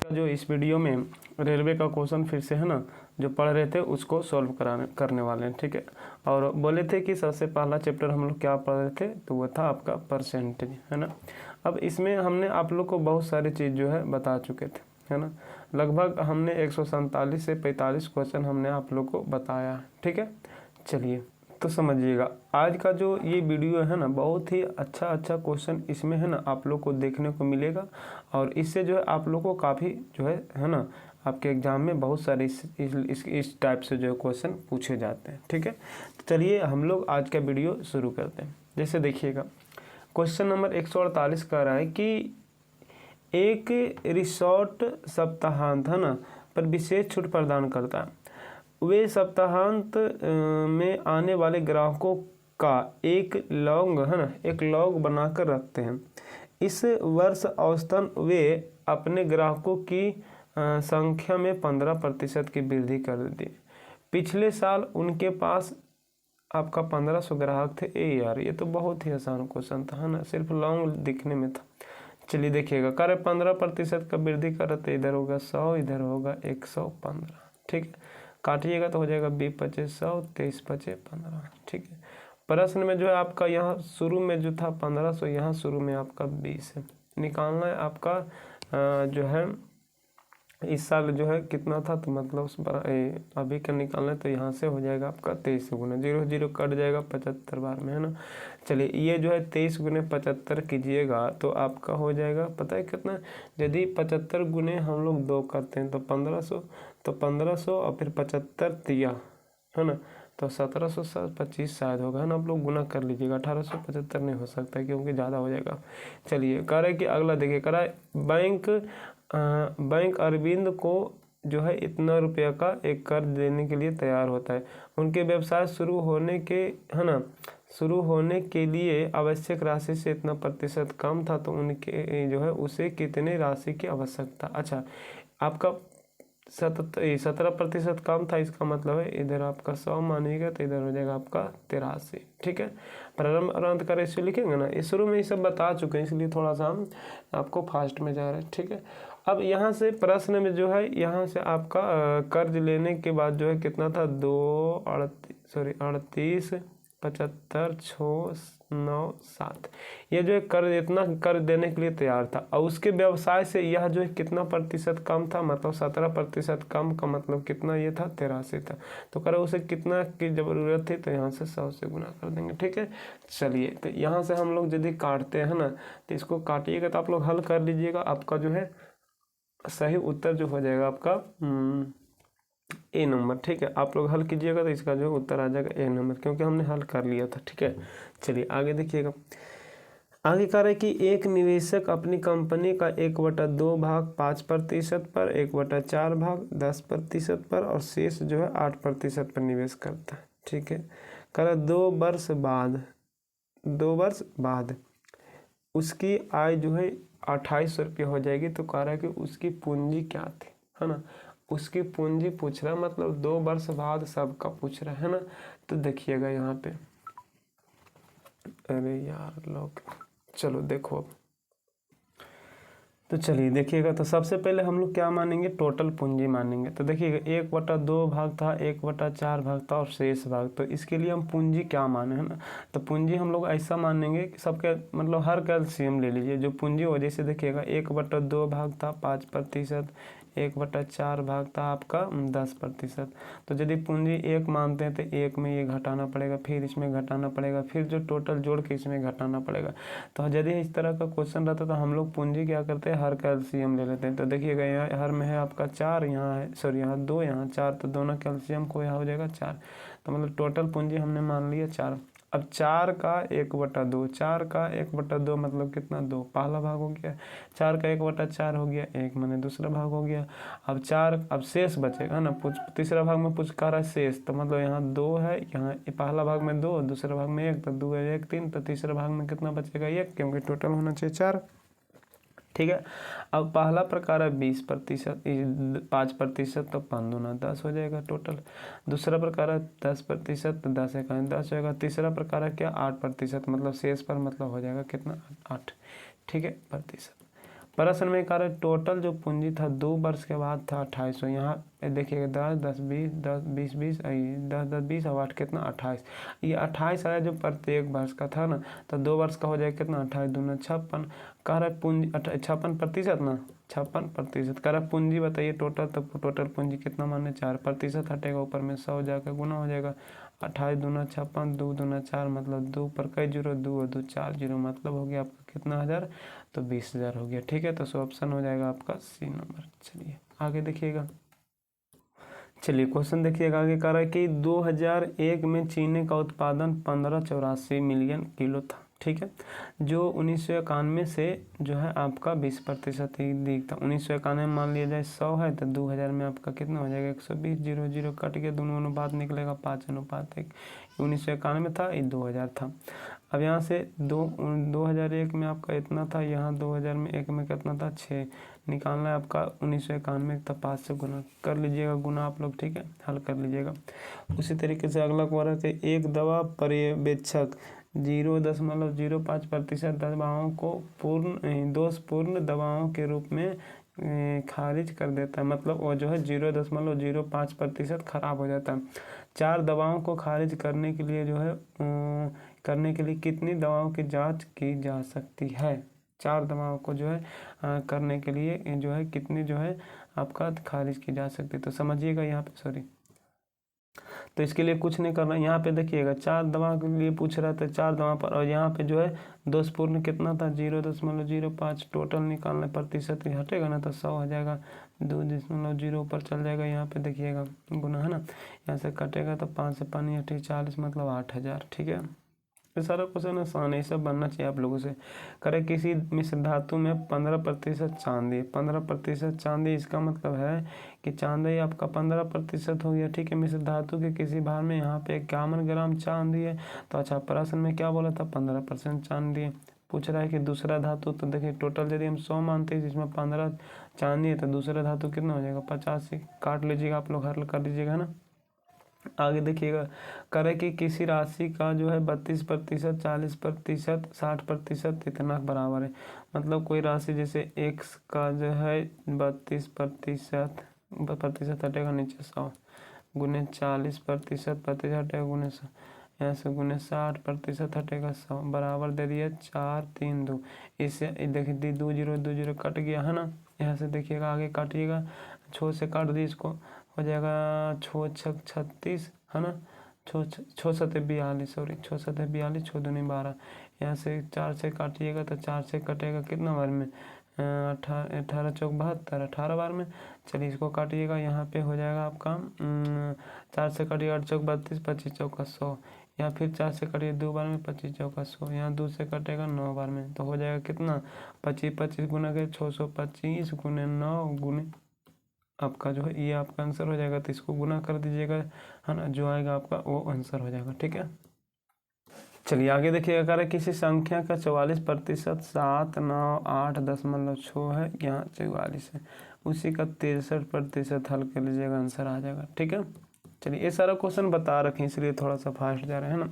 का जो इस वीडियो में रेलवे का क्वेश्चन फिर से है ना जो पढ़ रहे थे उसको सॉल्व करने वाले हैं, ठीक है। और बोले थे कि सबसे पहला चैप्टर हम लोग क्या पढ़ रहे थे, तो वो था आपका परसेंटेज, है ना। अब इसमें हमने आप लोग को बहुत सारी चीज़ जो है बता चुके थे, है ना। लगभग हमने 147 से 45 क्वेश्चन हमने आप लोग को बताया, ठीक है। चलिए तो समझिएगा, आज का जो ये वीडियो है ना बहुत ही अच्छा क्वेश्चन इसमें है ना आप लोग को देखने को मिलेगा। और इससे जो है आप लोग को काफ़ी जो है ना आपके एग्जाम में बहुत सारे इस टाइप से जो क्वेश्चन पूछे जाते हैं, ठीक है। तो चलिए हम लोग आज का वीडियो शुरू करते हैं। जैसे देखिएगा क्वेश्चन नंबर 148 कह रहा है कि एक रिसोर्ट सप्ताहांत है ना पर विशेष छूट प्रदान करता है। वे सप्ताहांत में आने वाले ग्राहकों का एक लॉग है ना एक लॉग बनाकर रखते हैं। इस वर्ष औसतन वे अपने ग्राहकों की संख्या में 15% की वृद्धि कर दी। पिछले साल उनके पास आपका 1500 ग्राहक थे। यार ये तो बहुत ही आसान क्वेश्चन था, है ना, सिर्फ लॉन्ग दिखने में था। चलिए देखिएगा, कार्य 15% का वृद्धि कर रहे थे, इधर होगा 100, इधर होगा 115, ठीक है। काटिएगा तो हो जाएगा 20 पचे 100, 23 पचे 15, ठीक है। प्रश्न में जो है आपका यहाँ शुरू में जो था 1500, यहाँ शुरू में आपका 20 है। निकालना है आपका जो है इस साल जो है कितना था, तो मतलब उस अभी का निकालना है तो यहाँ से हो जाएगा आपका 23 गुना, 0 0 कट जाएगा 75 बार में, है ना। चलिए ये जो है 23 गुने 75 कीजिएगा तो आपका हो जाएगा पता है कितना। यदि 75 गुने हम लोग 2 करते हैं तो 1500, तो 1500 और फिर 75 दिया, है ना, तो 1725 शायद होगा, है ना। आप लोग गुना कर लीजिएगा, 1875 नहीं हो सकता है क्योंकि ज़्यादा हो जाएगा। चलिए कह रहे कि अगला देखिए, कह रहा है बैंक अरविंद को जो है इतना रुपया का एक कर्ज देने के लिए तैयार होता है। उनके व्यवसाय शुरू होने के है ना शुरू होने के लिए आवश्यक राशि से इतना प्रतिशत कम था, तो उनके जो है उसे कितने राशि की आवश्यकता। अच्छा, आपका 17% कम था, इसका मतलब है इधर आपका 100 मानिएगा तो इधर हो जाएगा आपका 83, ठीक है। प्रारंभ और अंत का रेशियो लिखेंगे ना, इस शुरू में ये सब बता चुके हैं इसलिए थोड़ा सा हम आपको फास्ट में जा रहे हैं, ठीक है। अब यहाँ से प्रश्न में जो है यहाँ से आपका कर्ज लेने के बाद जो है कितना था, 38 75 6 9 7, ये जो है कर्ज इतना कर्ज देने के लिए तैयार था। और उसके व्यवसाय से यह जो है कितना प्रतिशत कम था, मतलब 17% कम का मतलब कितना ये था, 83 था। तो करो उसे कितना की जरूरत थी, तो यहाँ से 100 से गुना कर देंगे, ठीक है। चलिए तो यहाँ से हम लोग यदि काटते हैं ना तो इसको काटिएगा तो आप लोग हल कर लीजिएगा, आपका जो है सही उत्तर जो हो जाएगा आपका ए नंबर, ठीक है। आप लोग हल कीजिएगा तो इसका जो उत्तर आ जाएगा ए नंबर, क्योंकि हमने हल कर लिया था, ठीक है। चलिए आगे देखिएगा, आगे कह रहे हैं कि एक निवेशक अपनी कंपनी का 1/2 भाग 5% पर, 1/4 भाग 10% पर और शेष जो है 8% पर निवेश करता है, ठीक है। कह रहा 2 वर्ष बाद उसकी आय जो है 2800 रुपये हो जाएगी। तो कह रहा है कि उसकी पूंजी क्या थी, है ना, उसकी पूंजी पूछ रहा है, मतलब 2 वर्ष बाद सबका पूछ रहा है ना। तो देखिएगा यहाँ पे, अरे यार लोग, चलो देखो अब, तो चलिए देखिएगा, तो सबसे पहले हम लोग क्या मानेंगे, टोटल पूंजी मानेंगे। तो देखिएगा 1/2 भाग था, 1/4 भाग था और शेष भाग, तो इसके लिए हम पूंजी क्या माने, है ना। तो पूंजी हम लोग ऐसा मानेंगे कि सबके मतलब हर का एलसीएम ले लीजिए जो पूंजी हो। जैसे देखिएगा 1/2 भाग था 5%, 1/4 भाग था आपका 10%। तो यदि पूंजी 1 मानते हैं तो 1 में ये घटाना पड़ेगा, फिर इसमें घटाना पड़ेगा, फिर जो टोटल जोड़ के इसमें घटाना पड़ेगा। तो यदि इस तरह का क्वेश्चन रहता तो हम लोग पूंजी क्या करते हैं, हर का एलसीएम ले लेते हैं। तो देखिएगा यहाँ हर में है आपका 4, यहाँ है सॉरी यहाँ 2, यहाँ 4, तो दोनों का एलसीएम को यहाँ हो जाएगा 4। तो मतलब टोटल पूंजी हमने मान लिया 4। अब 4 का 1/2, 4 का 1/2 मतलब कितना, 2, पहला भाग हो गया। 4 का 1/4 हो गया 1, मैंने दूसरा भाग हो गया। अब 4, अब शेष बचेगा ना, तीसरा भाग में पूछ रहा है शेष, तो मतलब यहाँ 2 है, यहाँ पहला भाग में 2, दूसरा भाग में 1, तो 2 है 1 3, तो तीसरा भाग में कितना बचेगा 1, क्योंकि टोटल होना चाहिए 4, ठीक है। अब पहला प्रकार है 20%, 5%, तो 5 दूना 10 हो जाएगा टोटल। दूसरा प्रकार है 10%, तो 10 एकाएं 10 होगा। तीसरा प्रकार है क्या, 8%, मतलब शेष पर मतलब हो जाएगा कितना 8, ठीक है, प्रतिशत। प्रश्न में कह रहे टोटल जो पूंजी था 2 वर्ष के बाद था 2800। यहाँ देखिएगा 10 10 20 10 20 20 10 10 20 और 8 कितना 28। ये 28 आया जो प्रत्येक वर्ष का था ना, तो 2 वर्ष का हो जाएगा कितना 28 दूना 56। कह रहा है पूंजी 56% ना, 56%। कह रहा है पूंजी बताइए टोटल, तो टोटल पूंजी कितना माने 4% हटेगा, ऊपर में 100 जाकर गुना हो जाएगा। 28 दूना 56, 2 दूना 4 मतलब 2 पर कई जीरो 2 और 2 4 जीरो मतलब हो गया आपका कितना हज़ार, तो 20,000 हो गया। ठीक है, तो ऑप्शन हो जाएगा आपका सी नंबर। चलिए आगे देखिएगा। चलिए क्वेश्चन देखिएगा आगे कह रहा है कि 2001 में चीनी का उत्पादन 1584 मिलियन किलो था। ठीक है, जो 1991 से जो है आपका 20% ही दिखता। 1991 में मान लिया जाए 100 है, तो 2000 में आपका कितना हो जाएगा 120। 0 0 कट गया, दोनों अनुपात निकलेगा 5:1। 1991 में था, ये 2000 था। अब यहाँ से 2001 में आपका इतना था, यहाँ 2001 में कितना था 6 निकालना है आपका। 1991 तक 5 से गुना कर लीजिएगा, गुना आप लोग। ठीक है, हल कर लीजिएगा। उसी तरीके से अगला क्वेश्चन है एक दवा पर्यवेक्षक 0.05% दवाओं को दोषपूर्ण दवाओं के रूप में खारिज कर देता है। मतलब वो जो है 0.05% खराब हो जाता है। 4 दवाओं को खारिज करने के लिए जो है कितनी दवाओं की जांच की जा सकती है। 4 दवाओं को जो है करने के लिए जो है कितनी जो है आपका खारिज की जा सकती है। तो समझिएगा यहाँ पे, सॉरी, तो इसके लिए कुछ नहीं करना। यहाँ पे देखिएगा 4 दवा के लिए पूछ रहा था, 4 दवा पर, और यहाँ पे जो है दोषपूर्ण कितना था 0.05। टोटल निकालना प्रतिशत ही हटेगा ना, तो 100 हो जाएगा। 2.0 पर चल जाएगा। यहाँ पे देखिएगा गुना है ना, यहाँ से कटेगा तो 5 से पानी हटे 40 मतलब 8000। ठीक है, ये सारा क्वेश्चन आसान है, ये सब बनना चाहिए आप लोगों से। करें किसी मिश्र धातु में 15% चांदी, 15% चांदी, इसका मतलब है कि चांदी आपका 15% हो गया। ठीक है, मिश्र धातु के किसी भार में यहाँ पे 51 ग्राम चांदी है। तो अच्छा, प्रश्न में क्या बोला था 15% चांदी है। पूछ रहा है कि दूसरा धातु, तो देखिए टोटल यदि हम 100 मानते हैं जिसमें 15 चांदी है, तो दूसरा धातु कितना हो जाएगा 85। काट लीजिएगा आप लोग, हल कर लीजिएगा ना। आगे देखिएगा, करे कि किसी राशि का जो है 32%, 40%, 60% इतना बराबर है। मतलब कोई राशि जैसे x का जो है 32% हटेगा नीचे 100 गुने 40% हटेगा गुने 100, यहाँ से गुने 60% हटेगा 100 बराबर दे दिया 4 3 2। इससे देखिए 2 0 कट गया है ना। यहाँ से देखिएगा आगे काटिएगा, छो से काट दी, इसको हो जाएगा 6 6 36 है ना, 6 7 42, सॉरी 6 7 42, 6 दूनी 12। यहाँ से 4 से काटिएगा तो 4 से कटेगा कितना बार में 18 चौक 72, 18 बार में। चलिए इसको काटिएगा, यहाँ पे हो जाएगा आपका 4 से काटिएगा 8 चौक 32, 25 चौका 100। यहाँ फिर 4 से कटिए 2 बार में 25 चौका 100। यहाँ 2 से कटेगा 9 बार में, तो हो जाएगा कितना 25 गुना के 625 गुने 9 गुने आपका जो है ये आपका आंसर हो जाएगा। तो इसको गुना कर दीजिएगा है ना, जो आएगा आपका वो आंसर हो जाएगा। ठीक है, चलिए आगे देखिएगा, कह रहे किसी संख्या का 44% 7 9 8.6 है, यहाँ 44 है, उसी का 63% हल कर लीजिएगा, आंसर आ जाएगा। ठीक है, चलिए ये सारा क्वेश्चन बता रखे इसलिए थोड़ा सा फास्ट जा रहे हैं ना।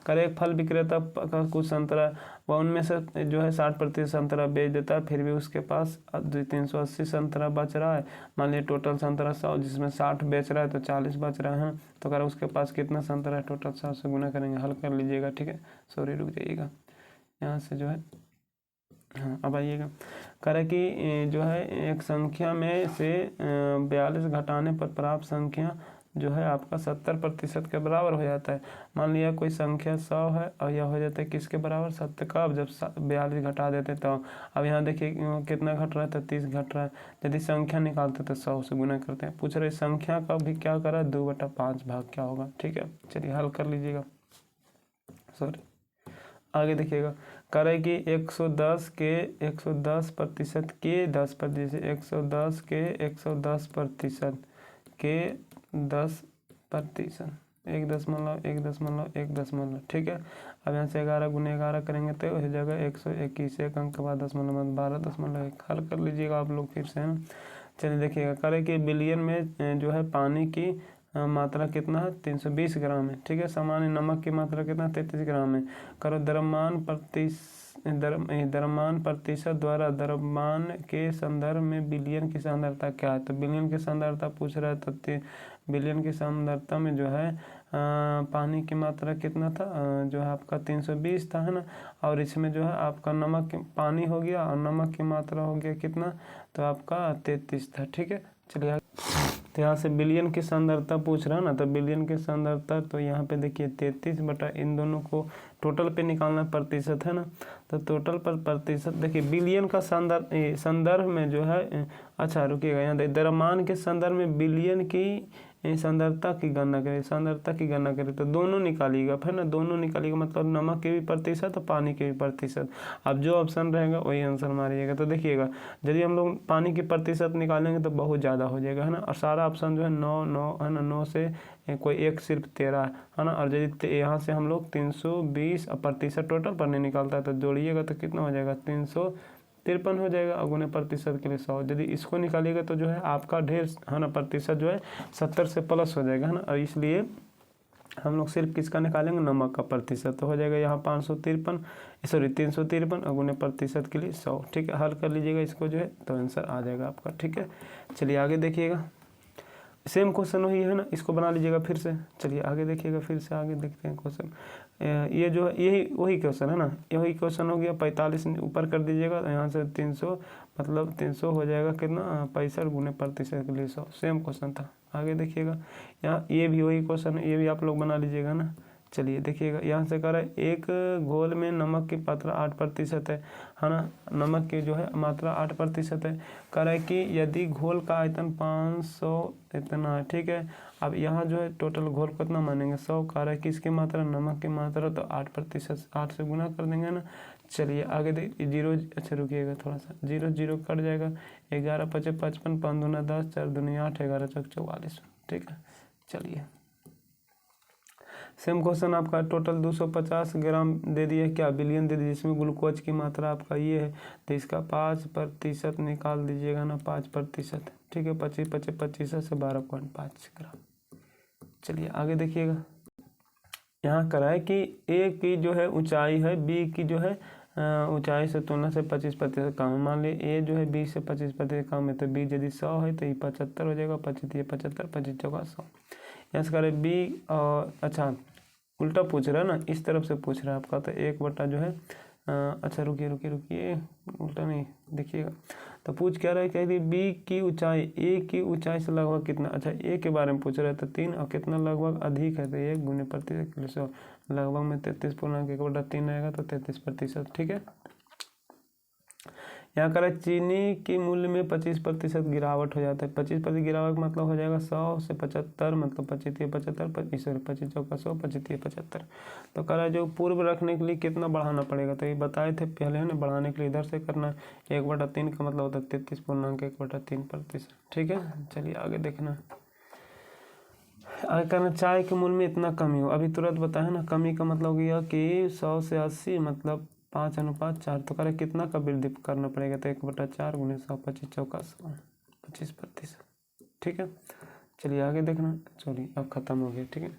करे एक फल विक्रेता का कुछ संतरा वह उनमें से जो है 60% संतरा बेच देता है, फिर भी उसके पास 380 संतरा बच रहा है। मान लीजिए टोटल संतरा 100, जिसमें 60 बेच रहा है तो 40 बच रहा है। तो कह रहा उसके पास कितना संतरा है, टोटल 100 से गुना करेंगे, हल कर लीजिएगा। ठीक है, सॉरी रुक जाइएगा, यहाँ से जो है हाँ अब आइएगा। करे कि जो है एक संख्या में से 42 घटाने पर प्राप्त संख्या जो है आपका 70% के बराबर हो जाता है। मान लिया कोई संख्या 100 है और यह हो जाता है किसके बराबर 70 का। अब जब 42 घटा देते तो अब यहाँ देखिए कितना घट रहा है, तो 30 घट रहा है। यदि संख्या निकालते तो 100 से गुना करते हैं। पूछ रहे संख्या का भी क्या करा 2/5 भाग क्या होगा। ठीक है, चलिए हल कर लीजिएगा। सॉरी आगे देखिएगा, करे कि 110 के 110% के 10%, जैसे 110 के 110% के 10%, 1.1. ठीक है, अब यहाँ से 11 गुने 11 करेंगे तो हो जाएगा 121, एक अंक के बाद 12.1 हल कर लीजिएगा आप लोग फिर से, है ना। चलिए देखिएगा, करे कि बिलियन में जो है पानी की मात्रा कितना है 320 ग्राम है। ठीक है, सामान्य नमक की मात्रा कितना 33 ग्राम है। करो द्रव्यमान द्रव्यमान प्रतिशत द्वारा द्रव्यमान के संदर्भ में बिलियन की सांद्रता क्या है। तो बिलियन की सांद्रता पूछ रहा है, तो बिलियन की सांद्रता में जो है पानी की मात्रा कितना था, जो है आपका 320 था, है ना। और इसमें जो है आपका नमक, पानी हो गया और नमक की मात्रा हो गया कितना, तो आपका 33 था। ठीक है, चलिए तो यहाँ से बिलियन की सांद्रता पूछ रहा है ना, तो बिलियन की सांद्रता तो यहाँ पे देखिए 33 बटा इन दोनों को टोटल पे निकालना प्रतिशत, है ना। तो टोटल पर प्रतिशत देखिए बिलियन का संदर्भ में जो है, अच्छा रुकिएगा, यहाँ द्रव्यमान के संदर्भ में बिलियन की सांद्रता की गणना करें, सांद्रता की गणना करें तो दोनों निकालिएगा, है ना। दोनों निकालिएगा मतलब नमक के भी प्रतिशत और पानी के भी प्रतिशत। अब जो ऑप्शन रहेगा वही आंसर मारिएगा। तो देखिएगा यदि हम लोग पानी की प्रतिशत निकालेंगे तो बहुत ज़्यादा हो जाएगा, है ना। और सारा ऑप्शन जो है 9 है ना, 9 से कोई एक सिर्फ 13 है ना। और यदि यहाँ से हम लोग 320 प्रतिशत टोटल पर नहीं निकालता है तो जोड़िएगा तो कितना हो जाएगा, 353 हो जाएगा। और गुने प्रतिशत के लिए 100, यदि इसको निकालिएगा तो जो है आपका ढेर, है ना, प्रतिशत जो है 70 से प्लस हो जाएगा, है ना। और इसलिए हम लोग सिर्फ किसका निकालेंगे, नमक का प्रतिशत। तो हो जाएगा यहाँ 353 और गुने प्रतिशत के लिए 100। ठीक है, हल कर लीजिएगा इसको जो है तो आंसर आ जाएगा आपका। ठीक है, चलिए आगे देखिएगा, सेम क्वेश्चन वही है ना, इसको बना लीजिएगा फिर से। चलिए आगे देखिएगा, फिर से आगे देखते हैं क्वेश्चन। ये जो है यही वही क्वेश्चन है ना, यही क्वेश्चन हो गया। 45 ऊपर कर दीजिएगा, यहाँ से 300 मतलब 300 हो जाएगा कितना, 65 गुने प्रतिशत के लिए 100। सेम क्वेश्चन था। आगे देखिएगा, यहाँ ये भी वही क्वेश्चन है, ये भी आप लोग बना लीजिएगा ना। चलिए देखिएगा, यहाँ से कह रहा है एक घोल में नमक की मात्रा 8% है ना। नमक की जो है मात्रा 8% है। कह रहा है कि यदि घोल का आयतन 500 इतना है। ठीक है, अब यहाँ जो है टोटल घोल कितना मानेंगे, 100। कह रहा है कि इसकी मात्रा, नमक की मात्रा तो 8%, 8 से गुना कर देंगे ना। चलिए आगे देखिए, 0, अच्छा रुकिएगा थोड़ा सा, 0 0 कट जाएगा। 11 5 55, 5 दूना 10, 4 दूनी 8, 11 चौक 44। ठीक है, चलिए सेम क्वेश्चन आपका टोटल 250 ग्राम दे दिए, क्या बिलियन दे दिए, जिसमें ग्लूकोज की मात्रा आपका ये है। तो इसका 5% निकाल दीजिएगा ना, 5%। ठीक है, 25 25 25 से 12.5 ग्राम। चलिए आगे देखिएगा, यहाँ करा है कि ए की जो है ऊंचाई है बी की जो है ऊंचाई से तुलना से 25% कम है। मान ली ए जो है बी से 25% कम है, तो बी यदि 100 है तो ये 75 हो जाएगा, 25 ये 75, 25 चौका 100। यहाँ से कह रहे बी, और अच्छा उल्टा पूछ रहा है ना, इस तरफ से पूछ रहा है आपका। तो 1 जो है अच्छा रुकिए उल्टा नहीं, देखिएगा। तो पूछ क्या रहा है, कह रही बी की ऊंचाई ए की ऊंचाई से लगभग कितना, अच्छा ए के बारे में पूछ रहा है। तो 3 और कितना लगभग अधिक है, तो 1 गुने प्रतिशत के लिए 100, लगभग में 33.1/3 आएगा, तो 33%। ठीक है, यहाँ कह रहा है चीनी की मूल्य में 25% गिरावट हो जाता है। 25% गिरावट मतलब हो जाएगा 100 से 75, मतलब 25 75, 25 चौका 100, 25 75। तो कह रहा है जो पूर्व रखने के लिए कितना बढ़ाना पड़ेगा, तो ये बताए थे पहले है ना, बढ़ाने के लिए इधर से करना है। 1/3 का मतलब होता है 33.1/3%। ठीक है, चलिए आगे देखना। आगे कहना चाय के मूल्य में इतना कमी हो, अभी तुरंत बताया ना। कमी का मतलब यह कि 100 से 80 मतलब 5:4। तो करें कितना का वृद्धि करना पड़ेगा, तो 1/4 गुने 100, 25 चौका 100, 25%। ठीक है, चलिए आगे देखना। चलिए अब खत्म हो गया। ठीक है,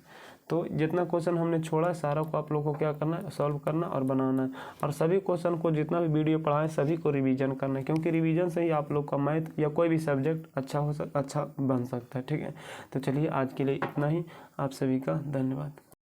तो जितना क्वेश्चन हमने छोड़ा है सारा को आप लोगों को क्या करना है, सॉल्व करना और बनाना है। और सभी क्वेश्चन को जितना भी वीडियो पढ़ा है सभी को रिवीजन करना है, क्योंकि रिवीजन से ही आप लोग का मैथ या कोई भी सब्जेक्ट अच्छा बन सकता है। ठीक है, तो चलिए आज के लिए इतना ही। आप सभी का धन्यवाद।